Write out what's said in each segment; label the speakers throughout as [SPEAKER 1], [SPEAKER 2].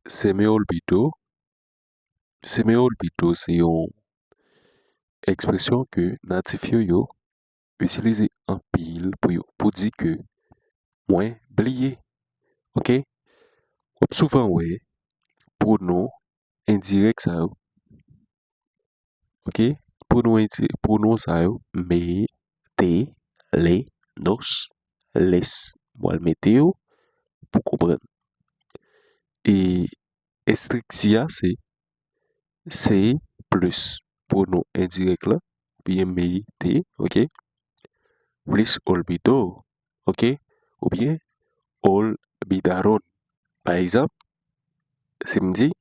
[SPEAKER 1] Se me olvidó, c'est une expression que natif yo utilise en pile pour dire que moi oublié, ok? Souvent ouais, pronom indirect ça yo, ok? Pronom ça yo, me, te, le, nos, les. Moi le météo pour comprendre. Et estrictia c'est plus pronom indirect là, bien me, te, ok? Plus olvidó, ok? Ou bien olvidaron. Par exemple, si me dit,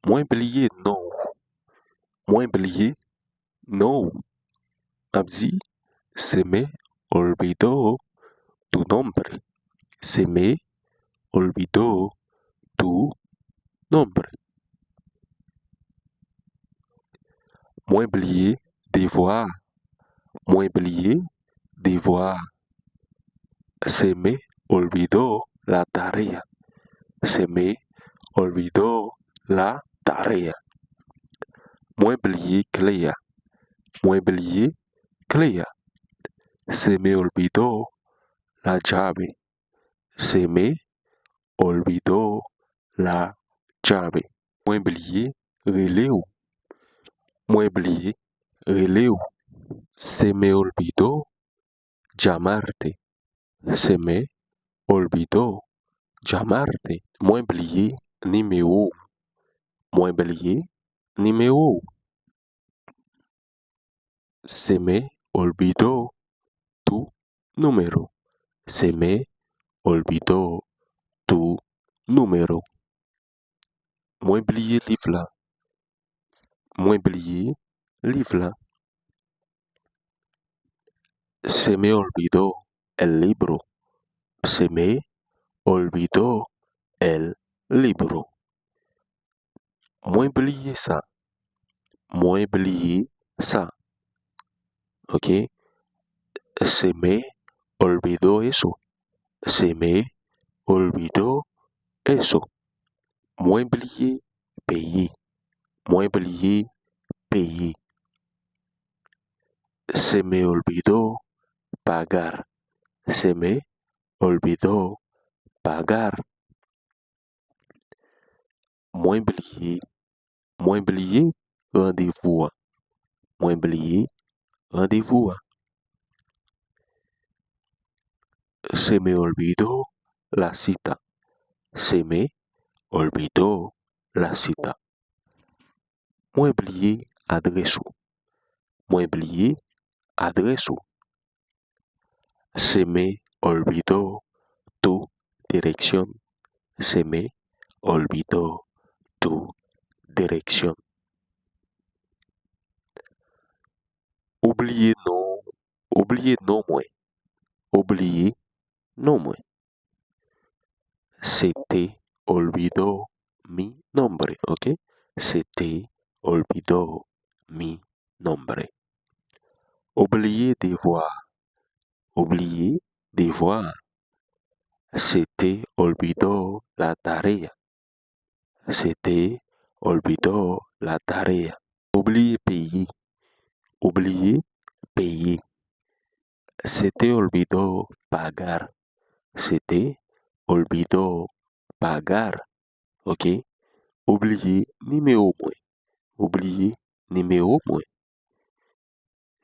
[SPEAKER 1] moi oublié non, moi oublié non, m'a dit, se me olvidó tu nombre. Se me olvidó tu nombre. Moi oublié devoir, moi oublié devoir. Se me olvidó la tarea. Se me olvidó la tarea. Moi oublié Cléa. Moi oublié Cléa. Se me olvidó la llave. Se me olvidó la llave. Moi oublié releu. Moi oublié releu. Se me olvidó llamarte. Se me olvidó llamarte. Moi oublié numéro. Moi oublié numéro. Se me olvidó tu número. Se me olvidó tu número. Moi oublié livre là. Moi oublié livre là. Se me olvidó el libro. Se me olvidó el libro. Moi oublié ça. Moi oublié ça. Ok? Se me olvidó eso. Se me olvidó eso. Moi oublié payer. Moi oublié payer. Se me olvidó pagar. Se me olvidó pagar. Moi oublié rendez-vous. Moi oublié rendez-vous. Se me olvidó la cita. Se me olvidó la cita. Moi oublié adresse. Moi oublié adresse. Se me olvidó tu dirección. Se me olvidó tu dirección. Oublier non. Oublier non moi. Oublier non moi. Se te olvidó mi nombre, ok? Se te olvidó mi nombre. Oublier devoir. Oublier devoir. Se te olvidó la tarea. Se te olvidó la tarea. Oublier payer. Oublier payer. Se te olvidó pagar. Se te olvidó pagar. Ok? Oublier numéro moi. Oublier numéro moi.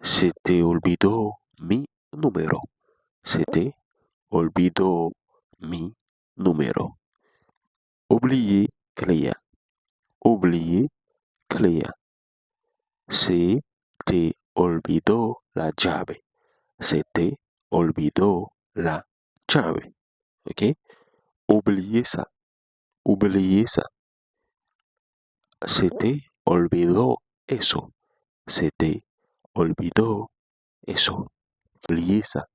[SPEAKER 1] Se te olvidó mi número. Se te olvidó mi número. Oublier Cléa. Oublier Cléa. Se te olvidó la llave. Se te olvidó la llave. Ok? Oublier ça. Oublier ça. Se te olvidó eso. Se te olvidó eso. Oublier ça.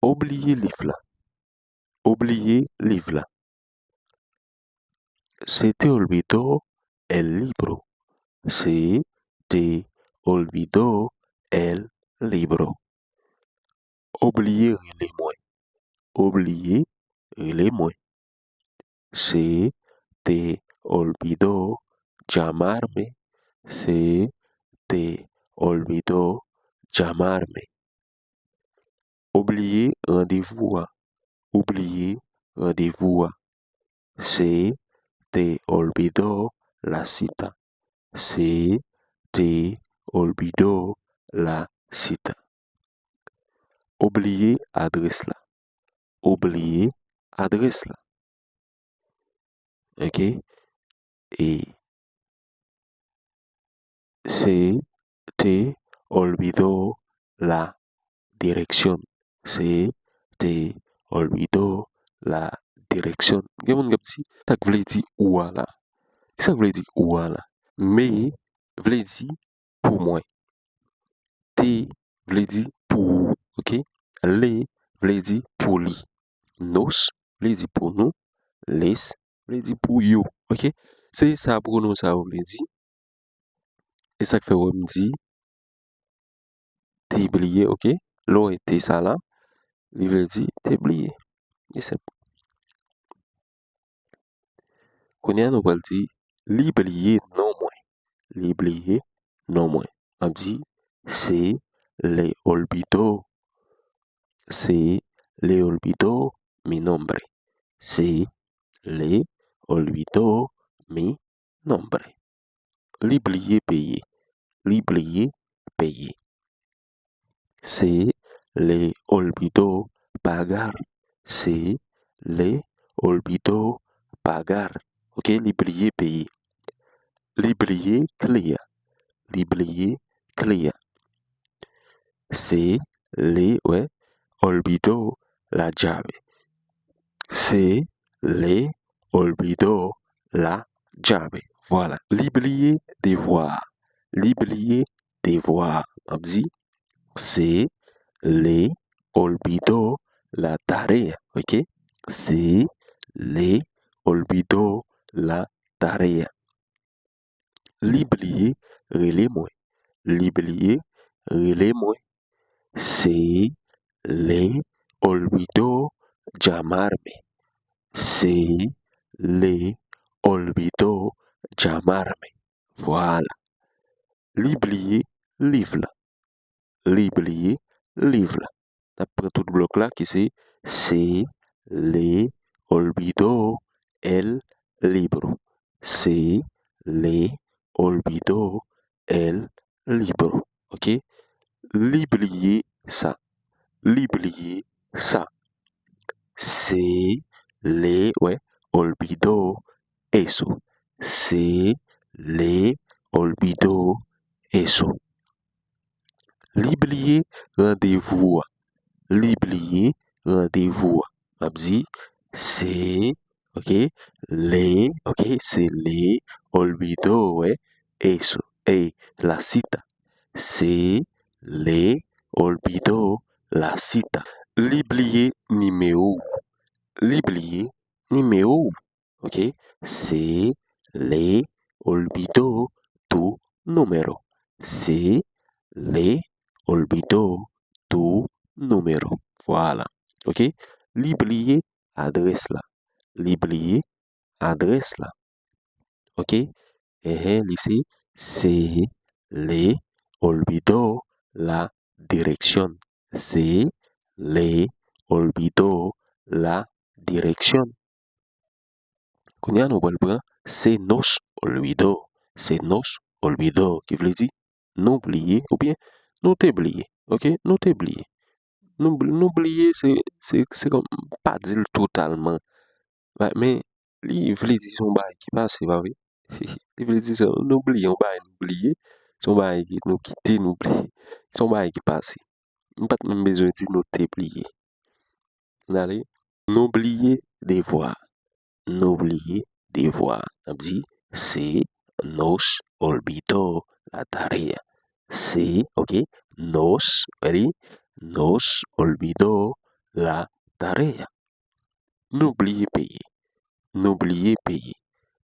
[SPEAKER 1] Oublier livre là. Oublier livre là. Se te olvidó el libro. Se te olvidó el libro. Oublier les moins. Oublier les moins. Se te olvidó llamarme. Se te olvidó llamarme. Oublier rendez-vous. Oublier rendez-vous. Se te olvidó la cita. Se te olvidó la cita. Oublier adresse là. Oublier adresse là. OK? Et se te olvidó la dirección. Se te olvidó la dirección. Gen moun gap si, ça vle di ou là. Ça vle di ou là. Mais vle di pour moi. Te vle di pour, OK? Le vle di pour li. Nos vle di pour nous. Les vle di pour yo. OK? C'est ça pronom ça vle di. Et ça fait on dit t'es oublié, OK? L'eau était ça là. Il veut dire t'es oublié. Et c'est qu'on y a nous va dire l'oublié non moins. L'oublié non moins. On dit c'est le olvidó. C'est le olvidó mi nombre. C'est le olvidó mi nombre. L'oublié payé. L'oublié payé. Se le olvidó pagar. Se le olvidó pagar. OK? L'oublié payer. L'oublié clear. L'oublié clear. Se le olvidó la llave. Se le olvidó la llave. Voilà. L'oublié devoir. L'oublié devoir. On dit se le olvidó la tarea, ¿ok? Se le olvidó la tarea. L'oublié relais moi. L'oublié relais moi. Se le olvidó llamarme. Se le olvidó llamarme. Voilà. L'oublié livre. L'oublié livre. Après tout le bloc là qui c'est se le olvidó el libro. Se le olvidó el libro. OK? L'oublier ça. L'oublier ça. Se le olvidó eso. Se le olvidó eso. L'oublier rendez-vous. L'oublier rendez-vous. On dit c'est OK, c'est le olvidó eso. Et la cita. Se le olvidó la cita. L'oublier numéro. L'oublier numéro. OK? Se le olvidó tu número. Se le olvidó tu número. Voilà. OK? L'oublier adresse là. L'oublier adresse là. OK? Ici, se le olvidó la dirección. Se le olvidó la dirección. Kounya nous pral prendre se nos olvidó. Se nos olvidó qui veut dire nous oublier ou bien nous t'oublier. OK? Nous t'oublier. Nous oublier c'est comme pas dire totalement. Mais li veut dire son bail qui passe pas vrai. Il veut dire nous oublier, on bail nous oublier. Son bail qui nous quitter nous oublier. Son bail qui passe. On pas même besoin de dire nous t'oublier. Allez, n'oubliez devoir. N'oubliez devoir. On dit se nos olvidó la tarea. Se, OK, nos, ready? Nos olvidó la tarea. N'oubliez payer. N'oubliez payer.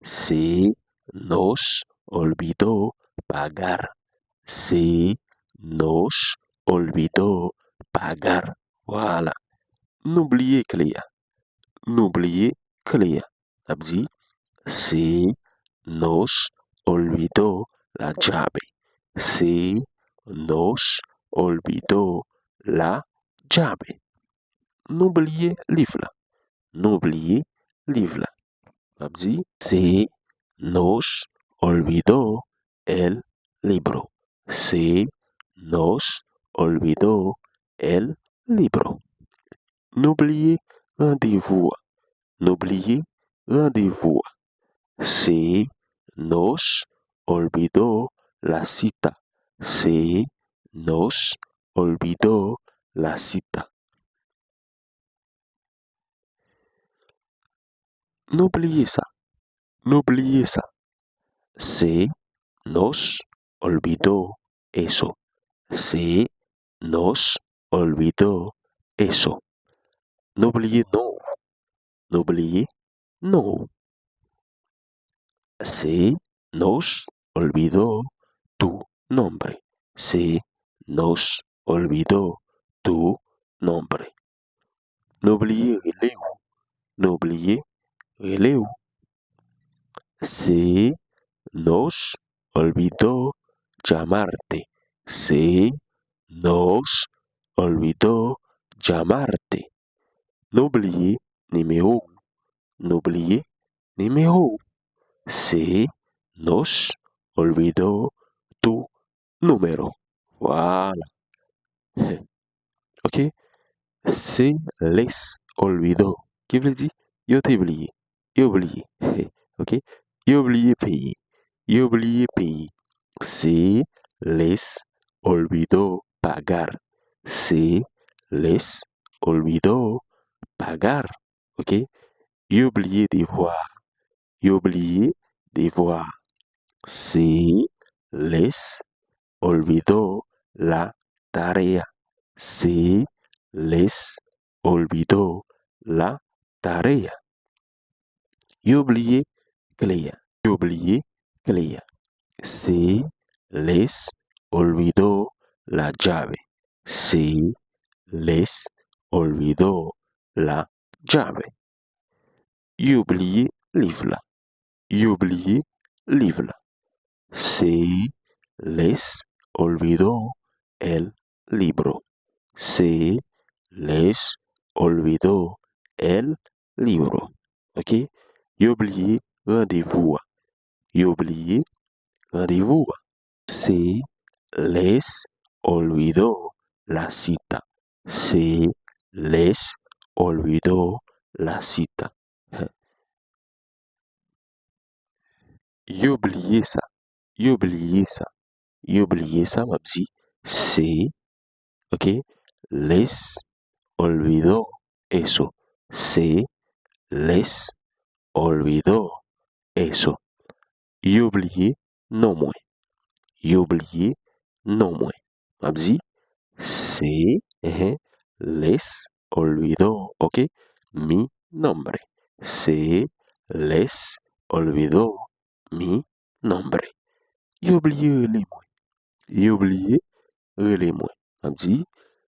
[SPEAKER 1] Se nos olvidó pagar. Se nos olvidó pagar. Voilà. N'oubliez clear. N'oubliez clear. M'a dit, se nos olvidó la llave. Se nos olvidó la llave. N'oubliez livre là. N'oubliez livre là. M'a dit, se nos olvidó el libro. Se nos olvidó el libro. N'oubliez rendez-vous. N'oubliez rendez-vous. Se nos olvidó la cita. Se nos olvidó la cita. N'oubliez ça. N'oubliez ça. Se nos olvidó eso. Se nos olvidó eso. N'oubliez non. N'oubliez non. Se nos olvidó tu nombre. Se nos olvidó tu nombre. N'oubliez releu. N'oubliez releu. Se nos olvidó llamarte. Se nos olvidó llamarte. N'oubliez numéro. N'oubliez numéro. Se nos olvidó tu número. Voilà. Ok? Se les olvidó. Qui veut dire? Yo t'ai oublié. Yo oublié. Ok? Yo oublié payer. Yo oublié payer. Se les olvidó pagar. Se les olvidó pagar. Ok? Yo oublié devoir. Yo oublié devoir. Se les olvidó la tarea. Se les olvidó la tarea. Yo oublié clé. Yo oublié clé. Se les olvidó la llave. Se les olvidó la llave. Yo oublié livre là. Yo oublié livre là. Se les olvidó el libro. Se les olvidó el libro. Ok? Yo oublié rendez-vous. Yo oublié rendez-vous. Se les olvidó la cita. Se les olvidó la cita. Yo oublié ça. Yo oublié ça. Yo oublié ça, m'a dit. Se, ok? Les olvidó eso. Se les olvidó eso. Yo oublié non moins. Yo oublié non moins. M'a dit. Se les olvidó, ok? Mi nombre. Se les olvidó mi nombre. Yo oublié les mots. Yo oublié les mots. M'a dit,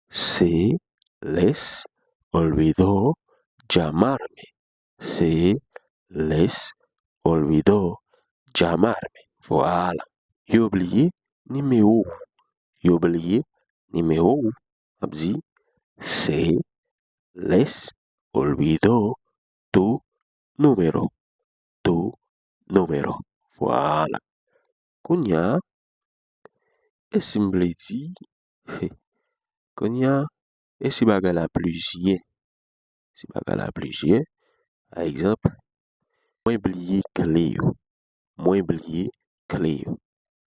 [SPEAKER 1] se les olvidó llamarme. Se les olvidó llamarme. Voilà. Yo oublié numéro. Yo oublié numéro. M'a dit, se les olvidó tu número. Tu número. Voilà. Kounya, esi m'vle di, Kounya, esi baga la plusieurs. Si baga la plusieurs, par exemple, moi oublié clé yo. Moi oublié clé yo.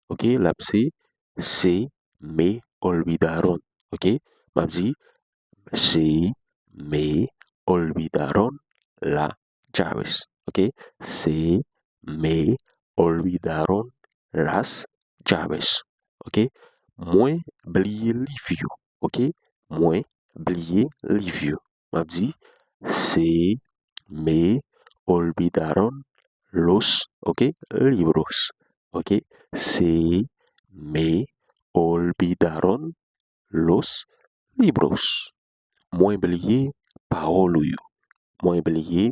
[SPEAKER 1] Ok, là c'est me olvidaron. Ok, m'a dit, se me olvidaron la llaves. Ok, se me olvidaron las llaves. Ok, moi oublié livre. Ok, moi oublié livre. M'a dit, se me olvidaron los, ok, libros. Ok, se me olvidaron los libros. Moi oublié parole yo. Moi oublié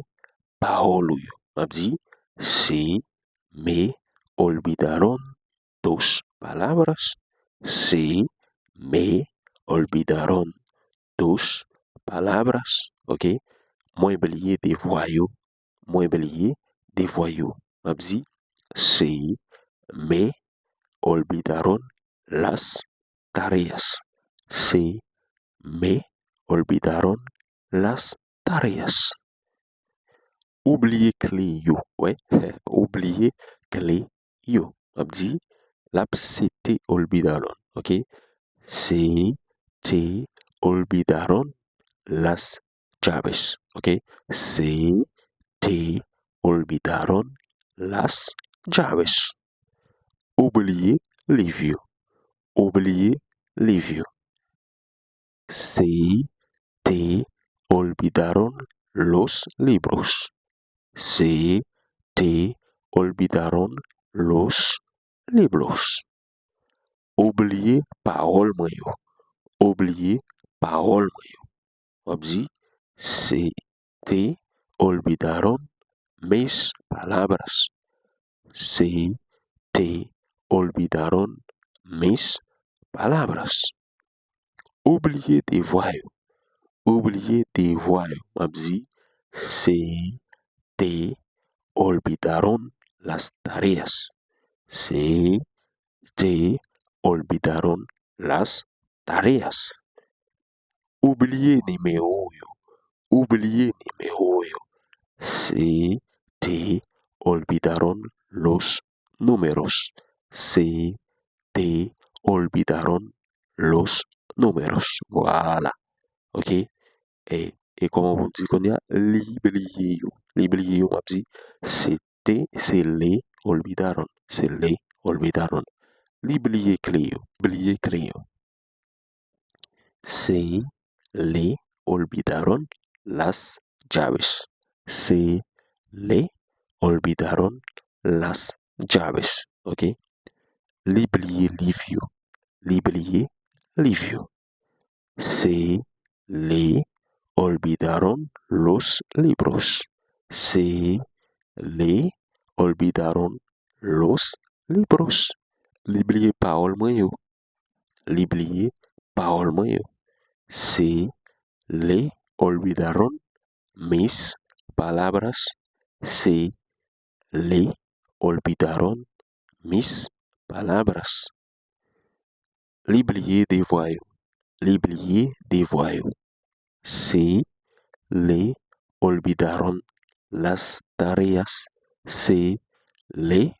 [SPEAKER 1] parole yo. Mabzi, se me olvidaron tus palabras. Se me olvidaron tus palabras. Ok? Moi oublié des voyous. Moi oublié des voyous. Mabzi, se me olvidaron las tareas. Se me olvidaron las tareas. Oublier clé yo. Ouais, oublier clé yo. Mabdi, lap se te olvidaron. Ok? Se te olvidaron las llaves. Ok? Se te olvidaron las llaves. Oublier les vieux. Oublier les vieux. Se te olvidaron los libros. Se te olvidaron los libros. Oublier parole moi yo. Oublier parole moi yo. Mabzi, se te olvidaron mis palabras. Se te olvidaron mis palabras. Oublier des voyous. Oublier des voyous. Mabzi, se te olvidaron las tareas. Se te olvidaron las tareas. Oublier numéro yo. Oublier numéro yo. Se te olvidaron los números. Se te olvidaron los números. Voilà. Ok? Et comment on dit qu'on y a? Liblier yo. Liblier yo, m'a dit, se le olvidaron. Se le olvidaron. Liblier clé yo. Liblier clé yo. Se le olvidaron las llaves. Se le olvidaron las llaves. Ok? Liblier livio. Liblier livio. Se le olvidaron los libros. Se le olvidaron los libros. Liblier parole moi yo. Liblier parole moi yo. Se le olvidaron mis palabras. Se le olvidaron mis palabras. Liblier des voyous. Liblier des voyous. Se le olvidaron las tareas. Se le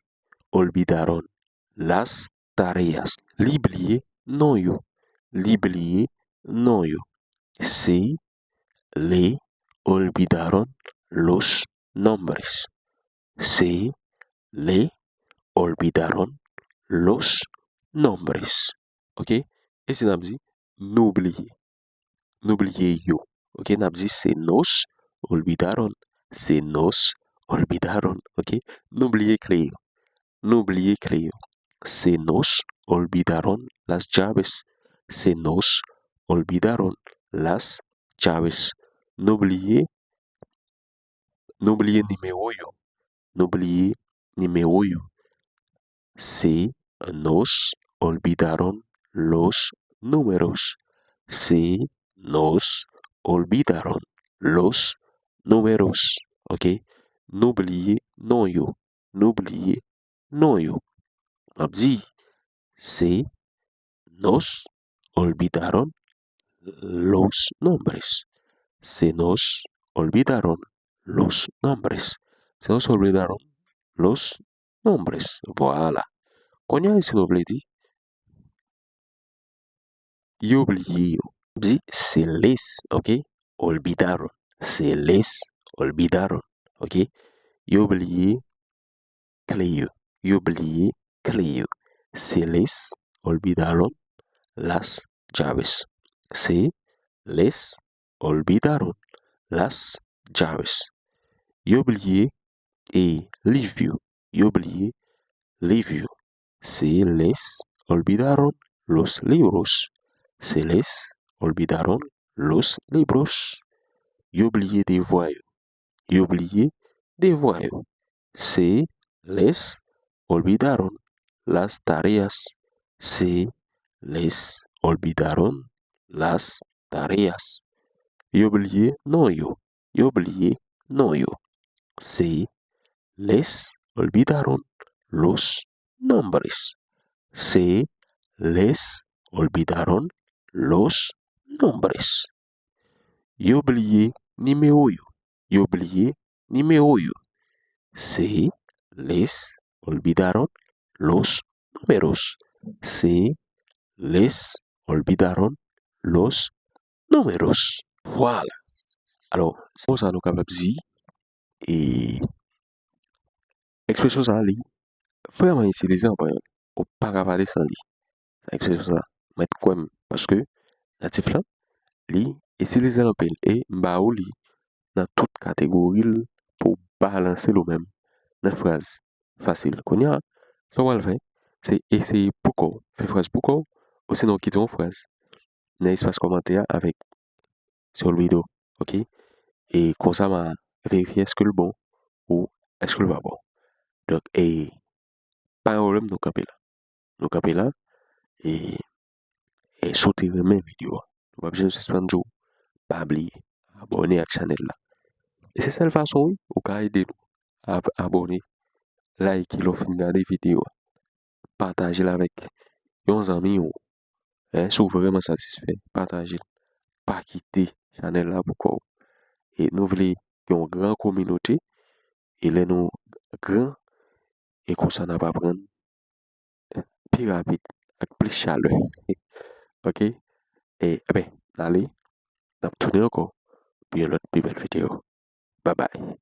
[SPEAKER 1] olvidaron las tareas. Liblier non yo. Liblier non yo. Se le olvidaron los nombres. Se le olvidaron los nombres. Ok? Et c'est nabzi, n'oubliez. N'oubliez yo. Ok? Nabzi, se nos olvidaron. Se nos olvidaron. Ok? N'oubliez creo. N'oubliez creo. Se nos olvidaron las llaves. Se nos olvidaron las llaves. N'oubliez numéro yo. N'oubliez numéro yo. Se nos olvidaron los números. Se nos olvidaron los números. Ok? N'oubliez non yo. N'oubliez non yo. Abdi, se nos olvidaron los nombres. Se nos olvidaron los nombres. Se nos olvidaron los nombres. Voilà. Konya esse noble dit, y oublié. Dit, se les, ok? Olvidaron. Se les olvidaron. Ok? Y oublié cleo. Y oublié cleo. Se les olvidaron las llaves. Se les olvidaron las llaves. Y oublié et livio. Y oublié livio. Se les olvidaron los libros. Se les olvidaron los libros. Y oublié des voyous. Y oublié des voyous. se les olvidaron las tareas. Se les olvidaron las tareas. Yo oublié, non yo. Yo oublié, non yo. Se les olvidaron los nombres. Se les olvidaron los nombres. Yo oublié numéro yo. Yo oublié numéro yo. Se les olvidaron los números. Se les olvidaron los números. Voilà. Alors, c'est ça nous capable de dire et expression ça li vraiment utiliser en période ou pas capable sans li. Expression ça mettre quoi parce que natif là li utiliser en pile et mba ou li dans toute catégorie pour balancer le même dans phrase facile. Qu'on y a ça va le faire c'est essayer beaucoup faire phrase beaucoup ou sinon quitter une phrase dans espace commentaire avec sur le vidéo, OK? Et comme ça m'a vérifier est-ce que le bon ou est-ce que le pas bon. Donc et pas un problème nous camper là. Nous camper là et sauter même vidéo. Nous pas besoin de suspendre jour, pas oublier abonner à la chaîne là. Et c'est cette façon oui, ou ka aider nous à abonner, liker l'offre regarder vidéo, partager avec vos amis ou si vous vraiment satisfait, partagez, pas quitter chaîne là pour et nous voulons une grande communauté et les nous grand et comme ça n'a pas prendre plus rapide avec plus chaleur. OK? Et ben allez, n'a tourner encore pour une autre plus belle vidéo. Bye bye.